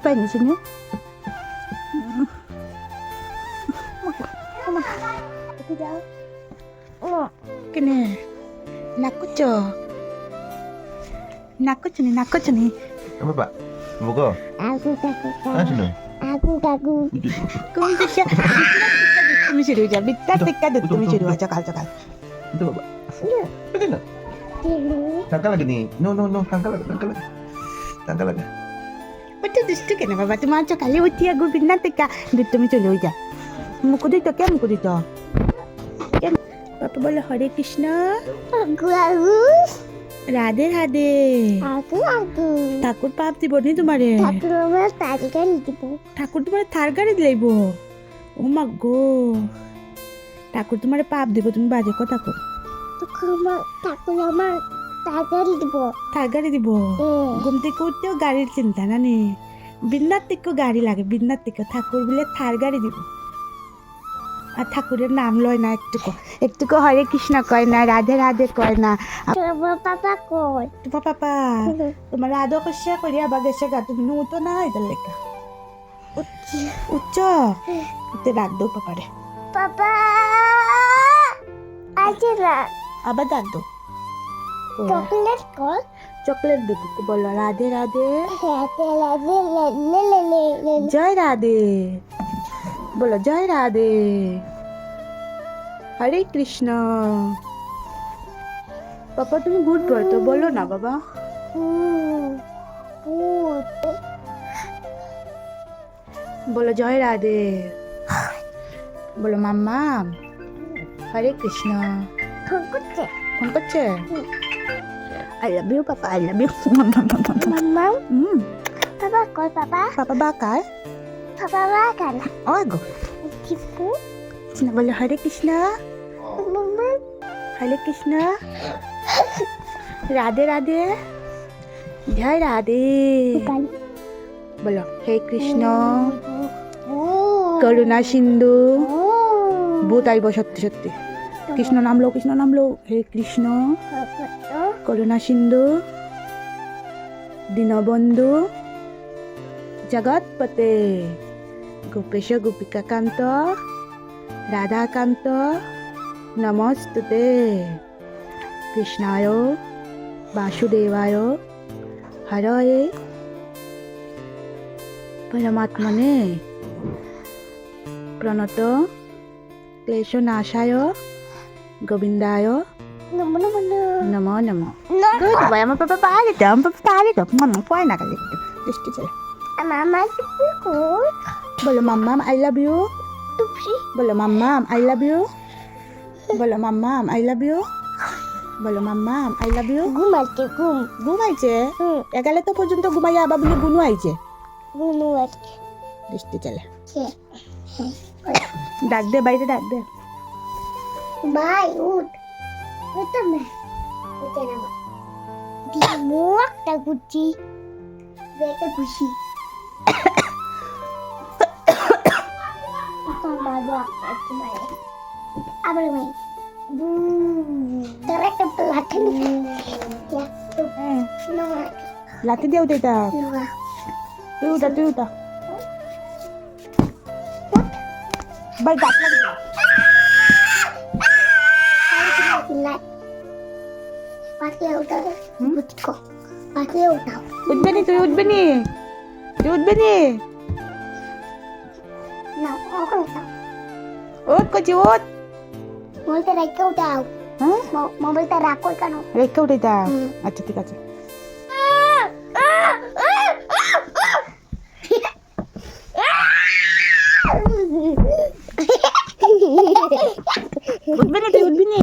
পাইনি শুনে কেনে নাক করছো নাক করছো নি নাক করছো নি Apa Pak? Buka. Aku takut. Sini. Aku takut. তুমি দেখে তুমি শুরু হয়ে যাবে বিত্তা টিকা দুধ তুমি শুরু হয়ে সকাল সকাল Itu Pak. Betul tak? Tangkal lagi nih. No, tangkal lagi. Tangkal lagi. ওটা দুষ্টু কেন বাবা তোমার সকালে উঠিয়া গো বিন্না টিকা দুধ তুমি চলে হয়ে যা মুখ দিত কে মুখ দিত বাবা বলে হরে কৃষ্ণ Aku. রাধে রাধে Aku. ঠাকুর পাপ দিব নি তোমারে Takut mama tadi kan gitu. ঠাকুর তোমার থার গাড়ি দিলাইব ও মা গো ঠাকুর তোমার পাপ দিব তুমি বাজে কথা কর Takut mama tadi gitu. থার গাড়ি দিব ঘুম থেকে উঠতেও গাড়ির চিন্তা না নি বিন্দার থেকেও গাড়ি লাগে বিন্দার থেকে ঠাকুর বলে থার গাড়ি দিব আর ঠাকুরের নাম লয় না একটুকু হরে কৃষ্ণ কয় না রাধে রাধে কয় না Coba papa koi. তোমার পাপা তোমার রাধা কষা করি আবার গেছে গা তুমি নুতো না এটার লেখা উচ্চ এতে ডাক দো পাপারে Papa. Aja lah. আবার ডাক দো Coklat koi. চকলেট দেবো বলো রাধে রাধে Lele. জয় রাধে বলো জয় রাধে হরে কৃষ্ণ পাপা তুমি গুড বয় তো বলো না বাবা বলো জয় রাধে বলো মাম্মা হরে কৃষ্ণ ফোন করছে I love you papa I love you Mama. Papa koi papa. Papa বাকার Papa makan. ও গো Tipu. কৃষ্ণ বলো হরে কৃষ্ণ Mama. হরে কৃষ্ণ রাধে রাধে জয় রাধে Bukan. বলো হে কৃষ্ণ করুণা সিন্ধু ভূত আইব সত্যি সত্যি কৃষ্ণ নামলো হে কৃষ্ণ করুণা সিন্ধু দীনবন্ধু জগৎপতে গোপেশ গোপিকাকান্ত রাধাকান্ত নমস্তুতে কৃষ্ণায় বাসুদেবায় হরয়ে পরমাত্মনে প্রণত ক্লেশনাশায় গোবিন্দায় Nama. নমো নমো গুড বয় আমার পাপা পারে তো মাম্মা পয় না কালে দৃষ্টি চলে Mama tipu koi. বলো মাম্মাম আই লাভ ইউ Tupsi. বলো মাম্মাম আই লাভ ইউ বলো মাম্মাম আই লাভ ইউ বলো মাম্মাম I love you Gumat gum. ঘুমাইছে একালে তো পর্যন্ত ঘুমাইয়া আবার বলে গুনু আইছে Gunuat. দৃষ্টি চলে Cek. ডাক দে বাইরে ডাক দে Bye, ud. Betul mah. Betul nama. Dia muak tak guci. Betul guci. Apa babak itu mai? Apa mai? Terek pelatihan. Ya, tuh. Noa. লাঠি দিয়ে উঠে তা Noa. তুই উঠা বাই গাছ লাগে Silat. Pakai udah. Butiko. Pakai udah. উঠবে নি তুই উঠবে নি Nah, aku tahu. উঠ কচি উঠ Mau terak kau tahu. হ্যাঁ Mau berterak kau kan? রেখে উঠে তা আচ্ছা ঠিক আছে উঠবে নি তুই উঠবি নি